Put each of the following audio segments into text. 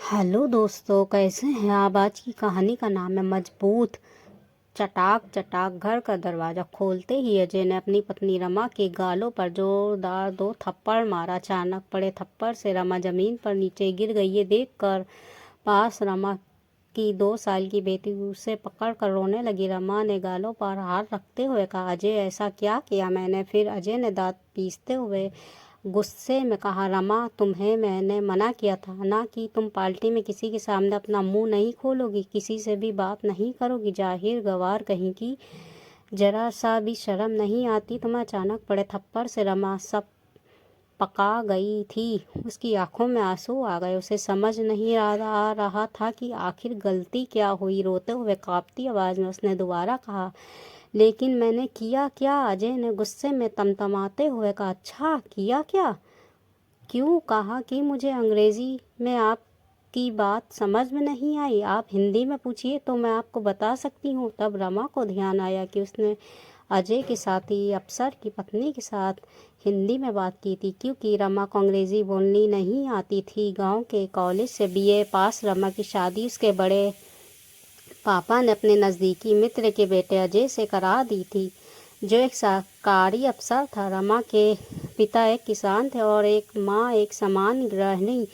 Hello दोस्तों, कैसे हैं आप। आज की कहानी का नाम है मजबूत। चटाक चटाक घर का दरवाज़ा खोलते ही अजय ने अपनी पत्नी रमा के गालों पर जोरदार दो थप्पड़ मारा। अचानक पड़े थप्पड़ से रमा जमीन पर नीचे गिर गई। ये देखकर पास रमा की 2 साल की बेटी उसे पकड़ कर रोने लगी। रमा ने गालों पर हाथ रखते हुए कहा, अजय ऐसा क्या किया मैंने। फिर अजय ने दांत पीसते हुए गुस्से में कहा, रमा तुम्हें मैंने मना किया था ना कि तुम पार्टी में किसी के सामने अपना मुंह नहीं खोलोगी, किसी से भी बात नहीं करोगी। जाहिर गवार कहीं की, जरा सा भी शर्म नहीं आती तुम्हें। अचानक पड़े थप्पड़ से रमा सब पका गई थी। उसकी आंखों में आंसू आ गए। उसे समझ नहीं आ रहा था कि आखिर गलती क्या हुई। रोते हुए कांपती आवाज़ में उसने दोबारा कहा, लेकिन मैंने किया क्या। अजय ने गुस्से में तमतमाते हुए कहा, अच्छा किया क्या। क्यों कहा कि मुझे अंग्रेजी में आपकी बात समझ में नहीं आई। आप हिंदी में पूछिए तो मैं आपको बता सकती हूँ। तब रमा को ध्यान आया कि उसने अजय के साथी अफसर की पत्नी के साथ हिंदी में बात की थी, क्योंकि रमा को अंग्रेज़ी बोलनी नहीं आती थी। गांव के कॉलेज से बीए पास रमा की शादी उसके बड़े पापा ने अपने नज़दीकी मित्र के बेटे अजय से करा दी थी, जो एक सरकारी अफसर था। रमा के पिता एक किसान थे और एक माँ एक सामान्य गृहिणी।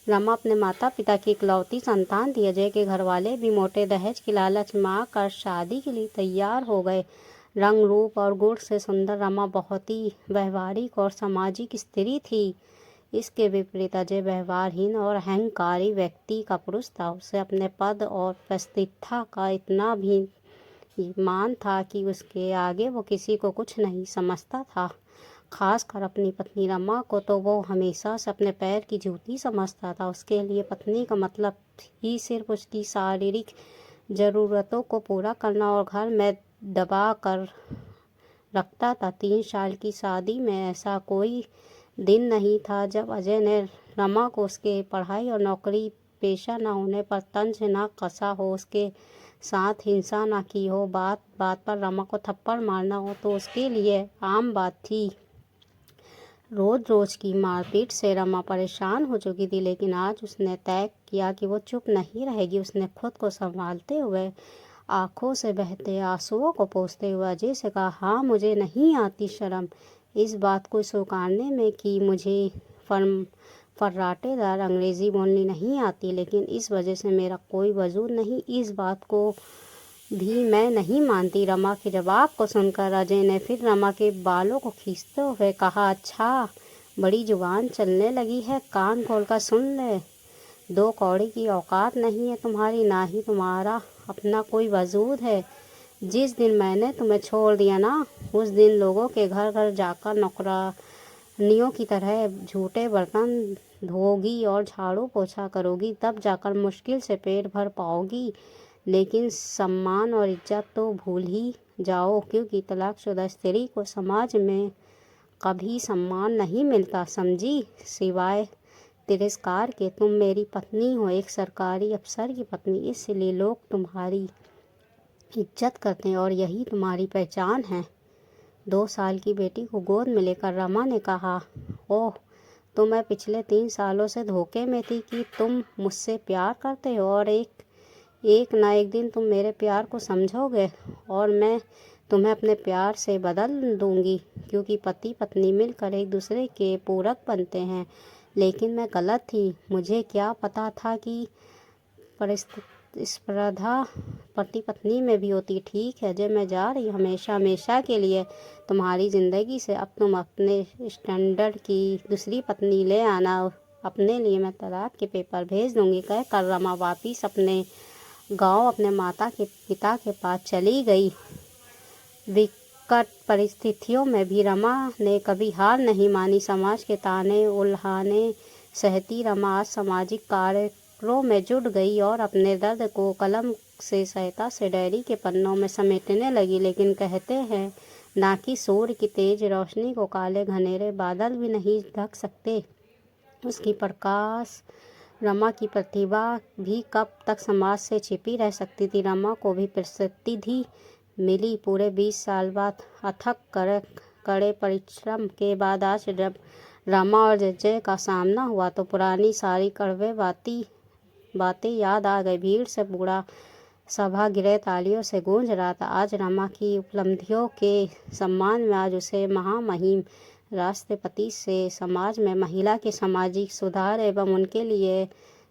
रमा अपने माता पिता की इकलौती संतान थी। अजय के घर वाले भी मोटे दहेज की लालच में आकर शादी के लिए तैयार हो गए। रंग रूप और गुण से सुंदर रमा बहुत ही व्यवहारिक और सामाजिक स्त्री थी। इसके विपरीत अजय व्यवहारहीन और अहंकारी व्यक्ति का पुरुष था। उसे अपने पद और प्रतिष्ठा का इतना भी मान था कि उसके आगे वो किसी को कुछ नहीं समझता था। खासकर अपनी पत्नी रमा को तो वो हमेशा से अपने पैर की जूती समझता था। उसके लिए पत्नी का मतलब ही सिर्फ उसकी शारीरिक ज़रूरतों को पूरा करना और घर में दबा कर रखता था। 3 साल की शादी में ऐसा कोई दिन नहीं था जब अजय ने रमा को उसके पढ़ाई और नौकरी पेशा न होने पर तंज न कसा हो, उसके साथ हिंसा न की हो। बात बात पर रमा को थप्पड़ मारना हो तो उसके लिए आम बात थी। रोज रोज की मारपीट से रमा परेशान हो चुकी थी, लेकिन आज उसने तय किया कि वो चुप नहीं रहेगी। उसने खुद को संभालते हुए आंखों से बहते आंसुओं को पोंछते हुए अजय से कहा, हाँ मुझे नहीं आती शर्म इस बात को स्वीकारने में कि मुझे फर्राटेदार अंग्रेज़ी बोलनी नहीं आती, लेकिन इस वजह से मेरा कोई वजूद नहीं। इस बात को भी मैं नहीं मानती। रमा के जवाब को सुनकर अजय ने फिर रमा के बालों को खींचते हुए कहा, अच्छा बड़ी जुबान चलने लगी है, कान खोलकर सुन ले। 2 कौड़ी की औकात नहीं है तुम्हारी, ना ही तुम्हारा अपना कोई वजूद है। जिस दिन मैंने तुम्हें छोड़ दिया ना, उस दिन लोगों के घर घर जाकर नौकरानियों की तरह झूठे बर्तन धोगी और झाड़ू पोछा करोगी, तब जाकर मुश्किल से पेट भर पाओगी। लेकिन सम्मान और इज्जत तो भूल ही जाओ, क्योंकि तलाकशुदा स्त्री को समाज में कभी सम्मान नहीं मिलता, समझी, सिवाय तिरस्कार के। तुम मेरी पत्नी हो, एक सरकारी अफसर की पत्नी, इसलिए लोग तुम्हारी इज्जत करते हैं और यही तुम्हारी पहचान है। 2 साल की बेटी को गोद में लेकर रमा ने कहा, ओह तो मैं पिछले 3 सालों से धोखे में थी कि तुम मुझसे प्यार करते हो और एक ना एक दिन तुम मेरे प्यार को समझोगे और मैं तुम्हें अपने प्यार से बदल दूंगी, क्योंकि पति पत्नी मिलकर एक दूसरे के पूरक बनते हैं। लेकिन मैं गलत थी। मुझे क्या पता था कि स्पर्धा पति पत्नी में भी होती। ठीक है, जब मैं जा रही हमेशा हमेशा के लिए तुम्हारी ज़िंदगी से। अब तुम अपने स्टैंडर्ड की दूसरी पत्नी ले आना, अपने लिए मैं तलाक के पेपर भेज दूंगी। कहकर रमा वापिस अपने गांव अपने माता के पिता के पास चली गई। विकट परिस्थितियों में भी रमा ने कभी हार नहीं मानी। समाज के ताने उल्हाने सहती रमा आज सामाजिक कार्यों में जुट गई और अपने दर्द को कलम से सहायता से डायरी के पन्नों में समेटने लगी। लेकिन कहते हैं ना कि सूर्य की तेज रोशनी को काले घनेरे बादल भी नहीं ढक सकते। उसकी प्रकाश रमा की प्रतिभा भी कब तक समाज से छिपी रह सकती थी। रमा को भी प्रसिद्धि मिली पूरे 20 साल बाद। अथक कड़े परिश्रम के बाद आज जब रमा और अजय का सामना हुआ तो पुरानी सारी कड़वे बातें बातें याद आ गई। भीड़ से पूरा सभागृह तालियों से गूंज रहा था। आज रमा की उपलब्धियों के सम्मान में आज उसे महामहिम राष्ट्रपति से समाज में महिला के सामाजिक सुधार एवं उनके लिए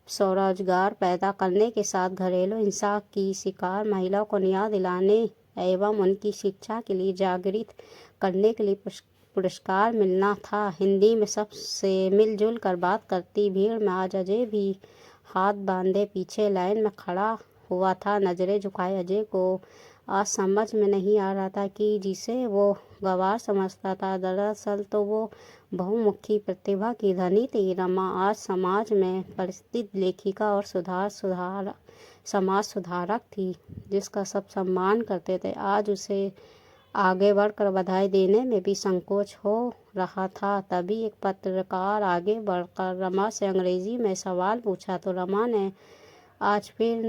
स्वरोजगार पैदा करने के साथ घरेलू हिंसा की शिकार महिलाओं को न्याय दिलाने एवं उनकी शिक्षा के लिए जागृत करने के लिए पुरस्कार मिलना था। हिंदी में सबसे मिलजुल कर बात करती भीड़ में आज अजय भी हाथ बांधे पीछे लाइन में खड़ा हुआ था। नजरें झुकाए अजय को आज समझ में नहीं आ रहा था कि जिसे वो गंवार समझता था दरअसल तो वो बहुमुखी प्रतिभा की धनी थी। रमा आज समाज में परिस्थित लेखिका और समाज सुधारक थी जिसका सब सम्मान करते थे। आज उसे आगे बढ़कर बधाई देने में भी संकोच हो रहा था। तभी एक पत्रकार आगे बढ़कर रमा से अंग्रेजी में सवाल पूछा तो रमा ने आज फिर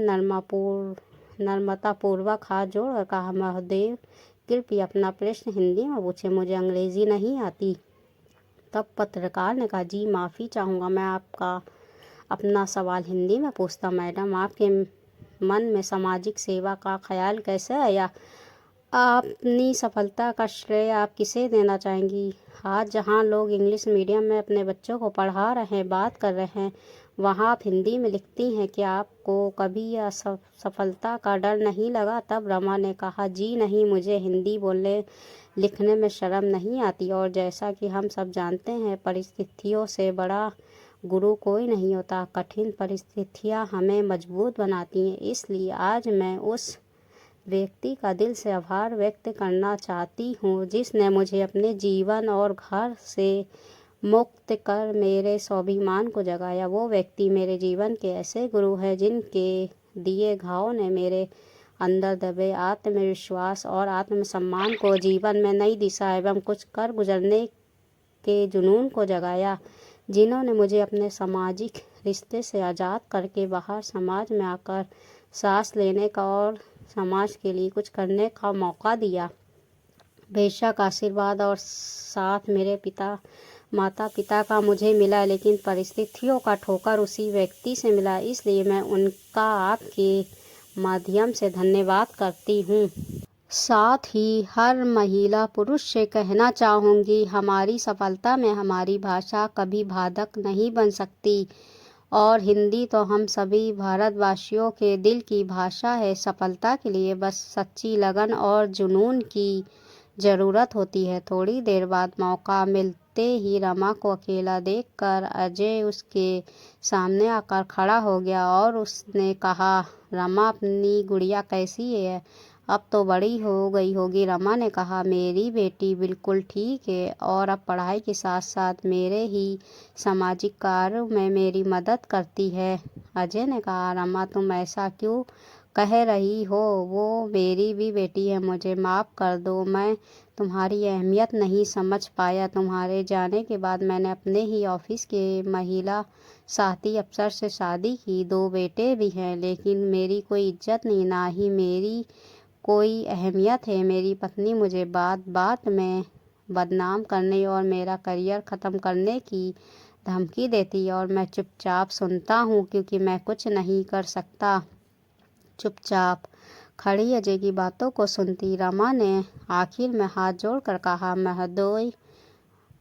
नम्रतापूर्वक हाथ जोड़कर कहा, महोदय कृपया अपना प्रश्न हिंदी में पूछे, मुझे अंग्रेजी नहीं आती। तब पत्रकार ने कहा, जी माफ़ी चाहूँगा, मैं आपका अपना सवाल हिंदी में पूछता। मैडम, आपके मन में सामाजिक सेवा का ख्याल कैसे आया? अपनी सफलता का श्रेय आप किसे देना चाहेंगी? आज जहां लोग इंग्लिश मीडियम में अपने बच्चों को पढ़ा रहे हैं, बात कर रहे हैं, वहां आप हिंदी में लिखती हैं। क्या आपको कभी असफलता का डर नहीं लगा? तब रमा ने कहा, जी नहीं, मुझे हिंदी बोलने लिखने में शर्म नहीं आती। और जैसा कि हम सब जानते हैं, परिस्थितियों से बड़ा गुरु कोई नहीं होता। कठिन परिस्थितियां हमें मजबूत बनाती हैं। इसलिए आज मैं उस व्यक्ति का दिल से आभार व्यक्त करना चाहती हूँ जिसने मुझे अपने जीवन और घर से मुक्त कर मेरे स्वाभिमान को जगाया। वो व्यक्ति मेरे जीवन के ऐसे गुरु हैं जिनके दिए घाव ने मेरे अंदर दबे आत्मविश्वास और आत्मसम्मान को जीवन में नई दिशा एवं कुछ कर गुजरने के जुनून को जगाया। जिन्होंने मुझे अपने सामाजिक रिश्ते से आज़ाद करके बाहर समाज में आकर सांस लेने का और समाज के लिए कुछ करने का मौका दिया। बेशक आशीर्वाद और साथ मेरे माता पिता का मुझे मिला, लेकिन परिस्थितियों का ठोकर उसी व्यक्ति से मिला। इसलिए मैं उनका आपके माध्यम से धन्यवाद करती हूँ। साथ ही हर महिला पुरुष से कहना चाहूँगी, हमारी सफलता में हमारी भाषा कभी बाधक नहीं बन सकती। और हिंदी तो हम सभी भारतवासियों के दिल की भाषा है। सफलता के लिए बस सच्ची लगन और जुनून की ज़रूरत होती है। थोड़ी देर बाद मौका मिलते ही रमा को अकेला देखकर अजय उसके सामने आकर खड़ा हो गया और उसने कहा, रमा, अपनी गुड़िया कैसी है? अब तो बड़ी हो गई होगी। रमा ने कहा, मेरी बेटी बिल्कुल ठीक है और अब पढ़ाई के साथ साथ मेरे ही सामाजिक कार्यों में मेरी मदद करती है। अजय ने कहा, रमा, तुम ऐसा क्यों कह रही हो? वो मेरी भी बेटी है, मुझे माफ़ कर दो। मैं तुम्हारी अहमियत नहीं समझ पाया। तुम्हारे जाने के बाद मैंने अपने ही ऑफिस के महिला साथी अफसर से शादी की। 2 बेटे भी हैं, लेकिन मेरी कोई इज्जत नहीं, ना ही मेरी कोई अहमियत है। मेरी पत्नी मुझे बात बात में बदनाम करने और मेरा करियर ख़त्म करने की धमकी देती है और मैं चुपचाप सुनता हूँ क्योंकि मैं कुछ नहीं कर सकता। चुपचाप खड़ी अजय की बातों को सुनती रमा ने आखिर में हाथ जोड़कर कहा, महोदय,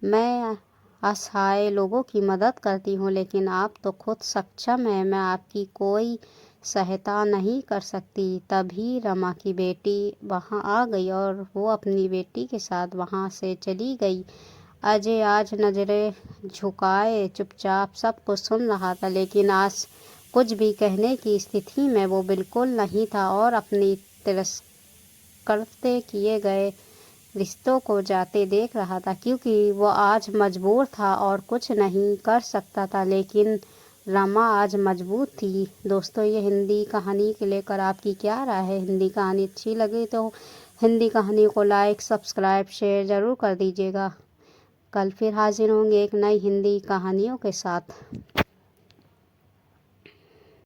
मैं असहाय लोगों की मदद करती हूँ, लेकिन आप तो खुद सक्षम हैं, मैं आपकी कोई सहायता नहीं कर सकती। तभी रमा की बेटी वहाँ आ गई और वो अपनी बेटी के साथ वहाँ से चली गई। अजय आज नज़रें झुकाए चुपचाप सब कुछ सुन रहा था, लेकिन आज कुछ भी कहने की स्थिति में वो बिल्कुल नहीं था और अपनी तिरस्कृत किए गए रिश्तों को जाते देख रहा था, क्योंकि वो आज मजबूर था और कुछ नहीं कर सकता था। लेकिन रमा आज मजबूत थी। दोस्तों, ये हिंदी कहानी के लेकर आपकी क्या राय है? हिंदी कहानी अच्छी लगी तो हिंदी कहानी को लाइक, सब्सक्राइब, शेयर ज़रूर कर दीजिएगा। कल फिर हाजिर होंगे एक नई हिंदी कहानियों के साथ।